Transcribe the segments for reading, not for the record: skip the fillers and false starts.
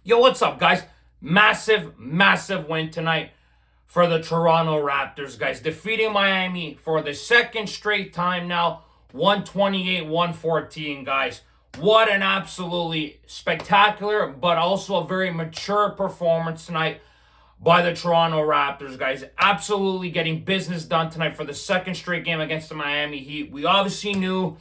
Yo, what's up, guys? Massive, massive win tonight for the Toronto Raptors, guys. Defeating Miami for the second straight time now, 128-114, guys. What an absolutely spectacular, but also a very mature performance tonight by the Toronto Raptors, guys. Absolutely getting business done tonight for the second straight game against the Miami Heat. We obviously knew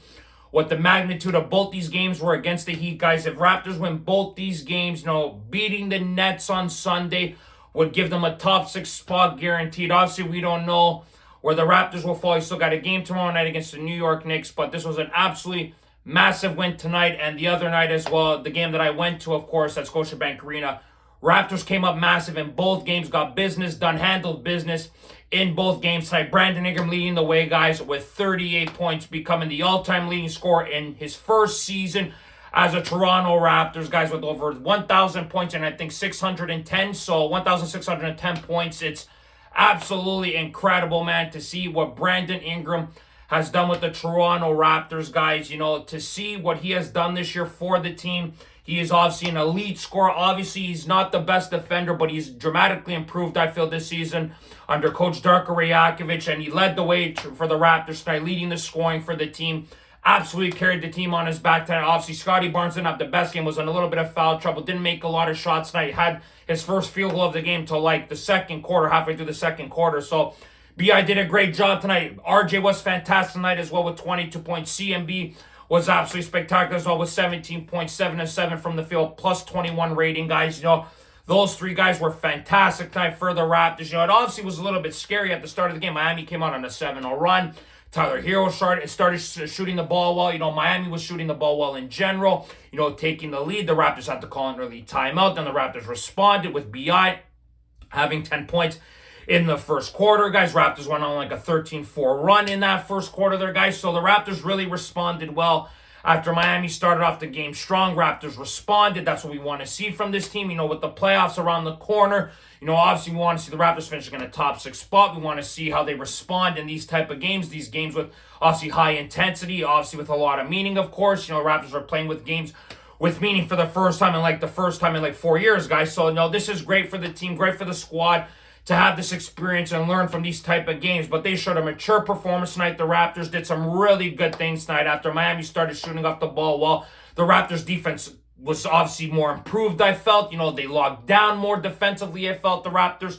what the magnitude of both these games were against the Heat, guys. If Raptors win both these games, beating the Nets on Sunday would give them a top six spot guaranteed. Obviously, we don't know where the Raptors will fall. You still got a game tomorrow night against the New York Knicks, but this was an absolutely massive win tonight and the other night as well. The game that I went to, of course, at Scotiabank Arena. Raptors came up massive in both games, got business done, handled business in both games tonight. Brandon Ingram leading the way, guys, with 38 points, becoming the all-time leading scorer in his first season as a Toronto Raptors, guys, with over 1,000 points and I think 610, so 1,610 points. It's absolutely incredible, man, to see what Brandon Ingram has done with the Toronto Raptors, guys. To see what he has done this year for the team. He is obviously an elite scorer. Obviously, he's not the best defender, but he's dramatically improved, I feel, this season under Coach Darko Rajakovic, and he led the way for the Raptors tonight, leading the scoring for the team. Absolutely carried the team on his back tonight. Obviously, Scotty Barnes didn't have the best game, was in a little bit of foul trouble, didn't make a lot of shots tonight, had his first field goal of the game till like the second quarter, halfway through the second quarter. So BI did a great job tonight. RJ was fantastic tonight as well with 22 points. CMB was absolutely spectacular as well with 17 points, 7 of 7 from the field, plus 21 rating, guys. Those three guys were fantastic tonight for the Raptors. It obviously was a little bit scary at the start of the game. Miami came out on a 7-0 run. Tyler Hero started shooting the ball well. Miami was shooting the ball well in general, taking the lead. The Raptors had to call an early timeout. Then the Raptors responded with BI having 10 points in the first quarter, guys. Raptors went on like a 13-4 run in that first quarter there, guys. So the Raptors really responded well after Miami started off the game strong. Raptors responded. That's what we want to see from this team. With the playoffs around the corner, obviously we want to see the Raptors finishing in a top six spot. We want to see how they respond in these type of games. These games with obviously high intensity, obviously with a lot of meaning, of course. Raptors are playing with games with meaning for the first time in 4 years, guys. So, this is great for the team, great for the squad to have this experience and learn from these type of games. But they showed a mature performance tonight. The Raptors did some really good things tonight after Miami started shooting off the ball well. The Raptors defense was obviously more improved, I felt. They locked down more defensively, I felt. The Raptors,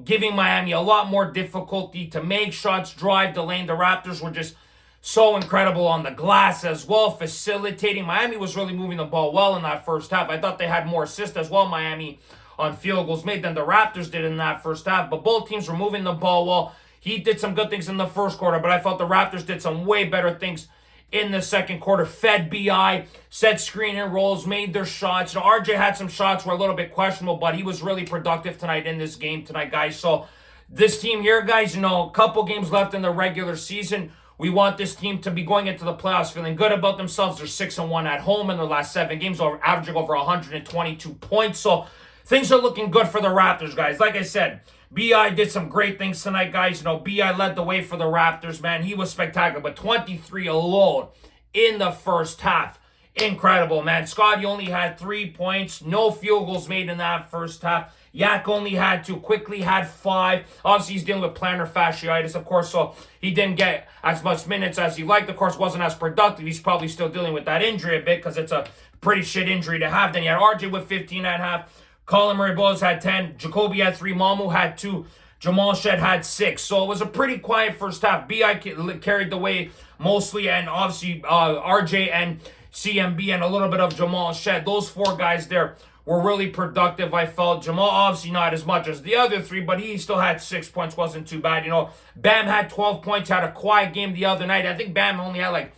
giving Miami a lot more difficulty to make shots, drive the lane. The Raptors were just so incredible on the glass as well, facilitating. Miami was really moving the ball well in that first half. I thought they had more assists as well, Miami, on field goals made than the Raptors did in that first half. But both teams were moving the ball well. He did some good things in the first quarter, but I felt the Raptors did some way better things in the second quarter. Fed BI, set screen and rolls, made their shots. RJ had some shots were a little bit questionable, but he was really productive tonight in this game tonight, guys. So this team here, guys, a couple games left in the regular season. We want this team to be going into the playoffs feeling good about themselves. They're 6-1 at home in their last 7 games, averaging over 122 points. So things are looking good for the Raptors, guys. Like I said, BI did some great things tonight, guys. BI led the way for the Raptors, man. He was spectacular, but 23 alone in the first half. Incredible, man. Scotty only had 3 points. No field goals made in that first half. Yak only had 2. Quickly had 5. Obviously, he's dealing with plantar fasciitis, of course, so he didn't get as much minutes as he liked. Of course, wasn't as productive. He's probably still dealing with that injury a bit because it's a pretty shit injury to have. Then you had RJ with 15 and a half. Colin Murray-Bowles had 10. Jacoby had 3. Mamu had 2. Jamal Shed had 6. So it was a pretty quiet first half. BI carried the way mostly, and obviously RJ and CMB and a little bit of Jamal Shed. Those 4 guys there were really productive, I felt. Jamal obviously not as much as the other 3, but he still had 6 points. Wasn't too bad. Bam had 12 points, had a quiet game the other night. I think Bam only had like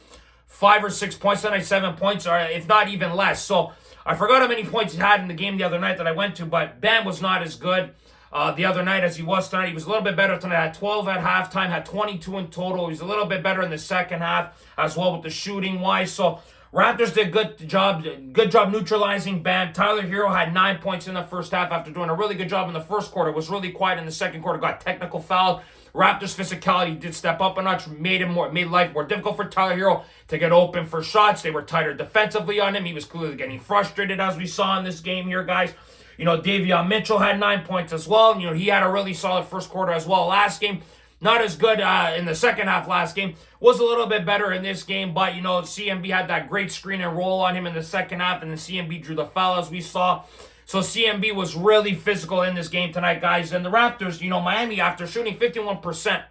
5 or 6 points tonight, 7 points, or if not even less. So I forgot how many points he had in the game the other night that I went to, but Bam was not as good the other night as he was tonight. He was a little bit better tonight. Had 12 at halftime, had 22 in total. He was a little bit better in the second half as well with the shooting wise. So Raptors did good job neutralizing Bam. Tyler Hero had 9 points in the first half after doing a really good job in the first quarter. Was really quiet in the second quarter. Got technical fouled. Raptors physicality did step up a notch, made life more difficult for Tyler Hero to get open for shots. They were tighter defensively on him. He was clearly getting frustrated, as we saw in this game here, guys. Davion Mitchell had 9 points as well. He had a really solid first quarter as well. Last game, not as good in the second half last game. Was a little bit better in this game, but, CMB had that great screen and roll on him in the second half, and then CMB drew the foul, as we saw. So CMB was really physical in this game tonight, guys. And the Raptors, Miami, after shooting 51%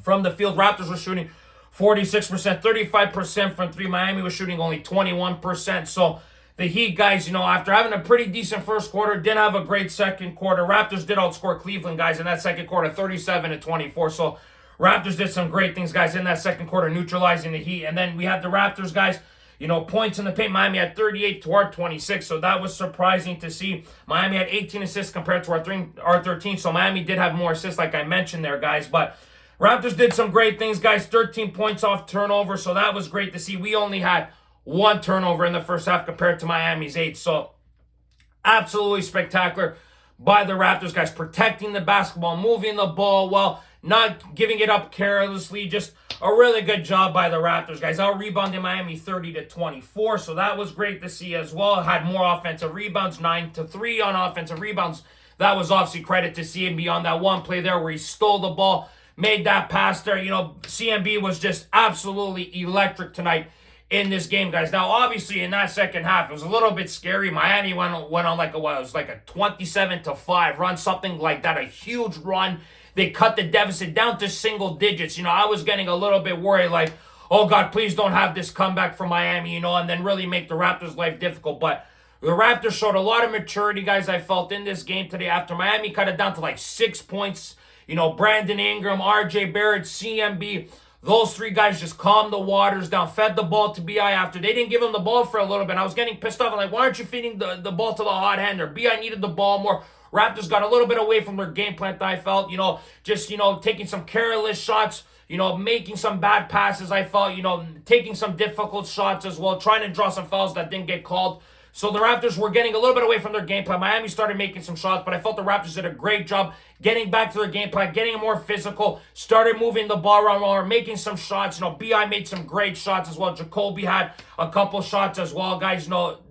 from the field, Raptors were shooting 46%, 35% from three. Miami was shooting only 21%. So the Heat, guys, after having a pretty decent first quarter, didn't have a great second quarter. Raptors did outscore Cleveland, guys, in that second quarter, 37-24. So Raptors did some great things, guys, in that second quarter, neutralizing the Heat. And then we had the Raptors, guys, points in the paint. Miami had 38 to our 26, so that was surprising to see. Miami had 18 assists compared to our 13, so Miami did have more assists, like I mentioned there, guys. But Raptors did some great things, guys. 13 points off turnover, so that was great to see. We only had one turnover in the first half compared to Miami's 8. So absolutely spectacular by the Raptors, guys. Protecting the basketball, moving the ball well, not giving it up carelessly. Just a really good job by the Raptors, guys. Out-rebounded Miami 30-24, so that was great to see as well. Had more offensive rebounds, 9-3 on offensive rebounds. That was obviously credit to CMB on that one play there where he stole the ball, made that pass there. CMB was just absolutely electric tonight in this game, guys. Now, obviously, in that second half, it was a little bit scary. Miami went on like it was like a 27-5 run, something like that, a huge run. They cut the deficit down to single digits. I was getting a little bit worried, like, oh, God, please don't have this comeback from Miami, and then really make the Raptors' life difficult. But the Raptors showed a lot of maturity, guys, I felt, in this game today after Miami cut it down to like 6 points. Brandon Ingram, RJ Barrett, CMB, those three guys just calmed the waters down, fed the ball to BI after. They didn't give him the ball for a little bit. I was getting pissed off. I'm like, why aren't you feeding the ball to the hot hander? BI needed the ball more. Raptors got a little bit away from their game plan, I felt, just, taking some careless shots, making some bad passes, I felt, taking some difficult shots as well, trying to draw some fouls that didn't get called. So the Raptors were getting a little bit away from their game plan. Miami started making some shots, but I felt the Raptors did a great job getting back to their game plan, getting more physical, started moving the ball around more, making some shots. BI made some great shots as well. Jacoby had a couple shots as well, guys.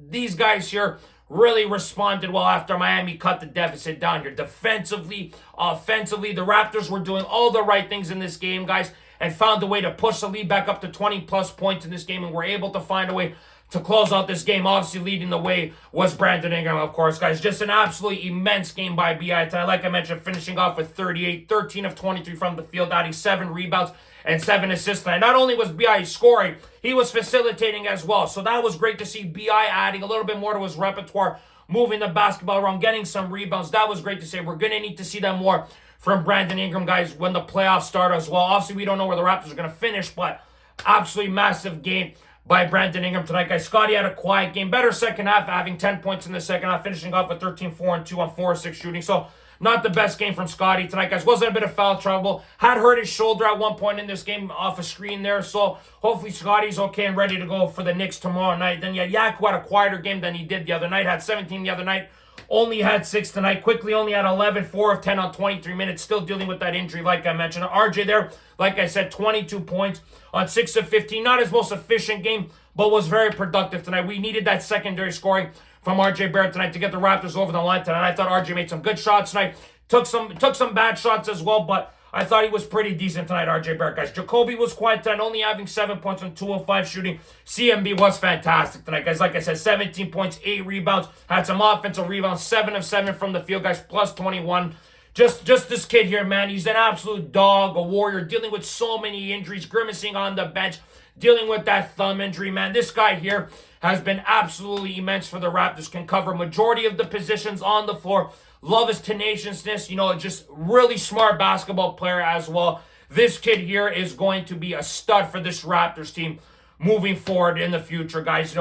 These guys here really responded well after Miami cut the deficit down here. Defensively, offensively, the Raptors were doing all the right things in this game, guys, and found a way to push the lead back up to 20-plus points in this game, and were able to find a way to close out this game. Obviously, leading the way was Brandon Ingram, of course, guys. Just an absolutely immense game by BI tonight. Like I mentioned, finishing off with 38, 13 of 23 from the field, adding 7 rebounds and 7 assists tonight. Not only was BI scoring, he was facilitating as well. So that was great to see BI adding a little bit more to his repertoire, moving the basketball around, getting some rebounds. That was great to see. We're going to need to see that more from Brandon Ingram, guys, when the playoffs start as well. Obviously, we don't know where the Raptors are going to finish, but absolutely massive game by Brandon Ingram tonight, guys. Scotty had a quiet game. Better second half, having 10 points in the second half, finishing off with 13-4-2 on 4-6 shooting. So not the best game from Scotty tonight, guys. Was in a bit of foul trouble. Had hurt his shoulder at one point in this game off a screen there. So hopefully Scotty's okay and ready to go for the Knicks tomorrow night. Then Yaku had a quieter game than he did the other night. Had 17 the other night. Only had 6 tonight. Quickly only had 11, 4 of 10 on 23 minutes. Still dealing with that injury, like I mentioned. RJ there, like I said, 22 points on 6 of 15. Not his most efficient game, but was very productive tonight. We needed that secondary scoring from RJ Barrett tonight to get the Raptors over the line tonight. I thought RJ made some good shots tonight. Took some bad shots as well, but I thought he was pretty decent tonight, RJ Barrett, guys. Jacoby was quiet tonight, only having 7 points on 2 of 5 shooting. CMB was fantastic tonight, guys. Like I said, 17 points, 8 rebounds. Had some offensive rebounds, 7 of 7 from the field, guys, plus 21. Just this kid here, man. He's an absolute dog, a warrior, dealing with so many injuries, grimacing on the bench, dealing with that thumb injury, man. This guy here has been absolutely immense for the Raptors. Can cover majority of the positions on the floor. Love his tenaciousness, just really smart basketball player as well. This kid here is going to be a stud for this Raptors team moving forward in the future, guys.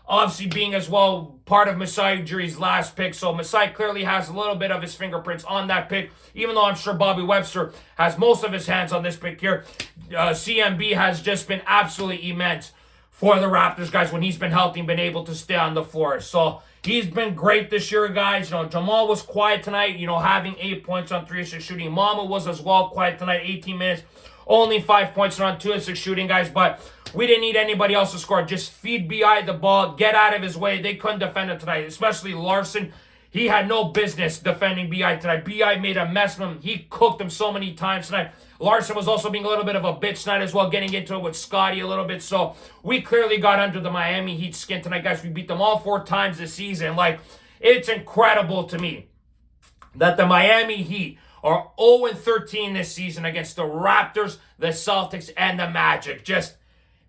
Obviously being as well part of Masai Ujiri's last pick. So Masai clearly has a little bit of his fingerprints on that pick, even though I'm sure Bobby Webster has most of his hands on this pick here. CMB has just been absolutely immense for the Raptors, guys, when he's been healthy and been able to stay on the floor. So he's been great this year, guys. Jamal was quiet tonight, having 8 points on 3 of 6 shooting. Mama was as well quiet tonight, 18 minutes, only 5 points on 2 of 6 shooting, guys. But we didn't need anybody else to score. Just feed B.I. the ball, get out of his way. They couldn't defend it tonight, especially Larson. He had no business defending B.I. tonight. B.I. made a mess of him. He cooked him so many times tonight. Larson was also being a little bit of a bitch tonight as well, getting into it with Scotty a little bit. So we clearly got under the Miami Heat skin tonight, guys. We beat them all 4 times this season. It's incredible to me that the Miami Heat are 0-13 this season against the Raptors, the Celtics, and the Magic. Just,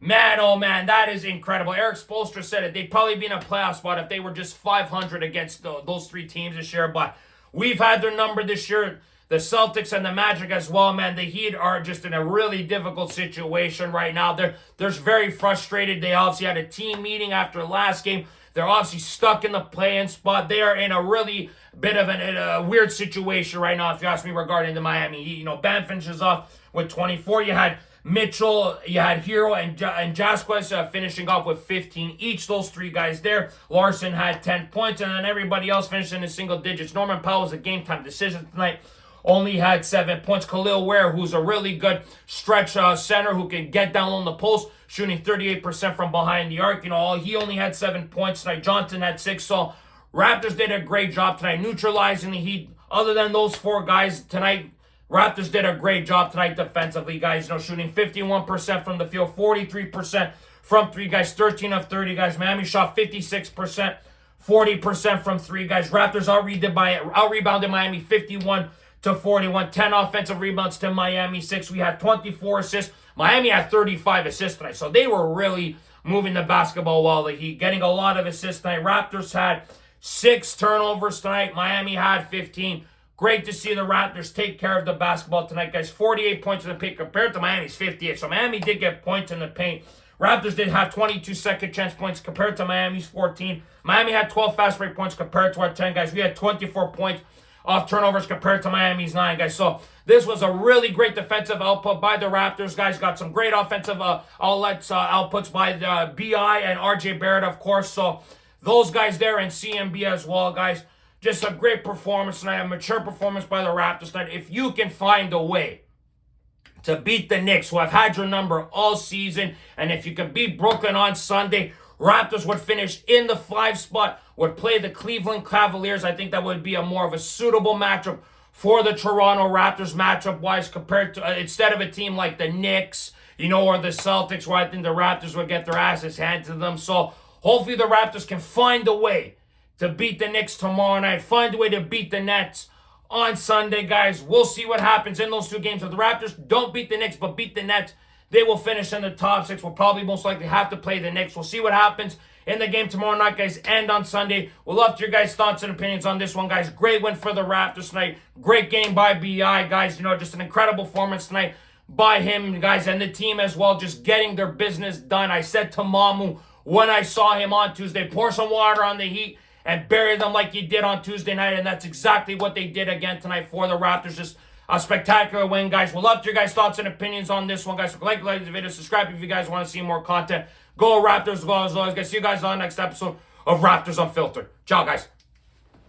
man, oh man, that is incredible. Eric Spoelstra said it. They'd probably be in a playoff spot if they were just 500 against those 3 teams this year. But we've had their number this year. The Celtics and the Magic as well, man. The Heat are just in a really difficult situation right now. They're very frustrated. They obviously had a team meeting after the last game. They're obviously stuck in the play-in spot. They are in a really bit of a weird situation right now, if you ask me, regarding the Miami Heat. Bam finishes off with 24. You had Mitchell, you had Hero, and Jaskowitz finishing off with 15 each. Those 3 guys there. Larson had 10 points, and then everybody else finished in the single digits. Norman Powell was a game-time decision tonight. Only had 7 points. Khalil Ware, who's a really good stretch center who can get down on the post, shooting 38% from behind the arc. He only had 7 points tonight. Johnson had 6. So Raptors did a great job tonight neutralizing the Heat. Other than those 4 guys tonight, Raptors did a great job tonight defensively, guys. Shooting 51% from the field, 43% from 3, guys. 13 of 30, guys. Miami shot 56%, 40% from 3, guys. Raptors out-rebounded Miami 51-41, 10 offensive rebounds to Miami 6. We had 24 assists. Miami had 35 assists tonight, so they were really moving the basketball well. The Heat getting a lot of assists tonight. Raptors had 6 turnovers tonight. Miami had 15. Great to see the Raptors take care of the basketball tonight, guys. 48 points in the paint compared to Miami's 58. So Miami did get points in the paint. Raptors did have 22 second chance points compared to Miami's 14. Miami had 12 fast break points compared to our 10, guys. We had 24 points off turnovers compared to Miami's 9, guys. So this was a really great defensive output by the Raptors, guys. Got some great offensive outputs by the B.I. and R.J. Barrett, of course. So those guys there and CMB as well, guys. Just a great performance tonight, a mature performance by the Raptors tonight. If you can find a way to beat the Knicks, who have had your number all season, and if you can beat Brooklyn on Sunday, Raptors would finish in the 5 spot, would play the Cleveland Cavaliers. I think that would be a more of a suitable matchup for the Toronto Raptors matchup-wise compared to, instead of a team like the Knicks, or the Celtics, where I think the Raptors would get their asses handed to them. So hopefully the Raptors can find a way to beat the Knicks tomorrow night, find a way to beat the Nets on Sunday, guys. We'll see what happens in those 2 games. If the Raptors don't beat the Knicks but beat the Nets, they will finish in the top 6. We'll probably most likely have to play the Knicks. We'll see what happens in the game tomorrow night, guys, and on Sunday. We'll love your guys' thoughts and opinions on this one, guys. Great win for the Raptors tonight. Great game by B.I., guys. Just an incredible performance tonight by him, guys, and the team as well, just getting their business done. I said to Mamu when I saw him on Tuesday, pour some water on the Heat and bury them like he did on Tuesday night, and that's exactly what they did again tonight for the Raptors. Just a spectacular win, guys. We'll love your guys' thoughts and opinions on this one, guys. So like the video, subscribe if you guys want to see more content. Go Raptors, go as always, guys. See you guys on the next episode of Raptors Unfiltered. Ciao, guys.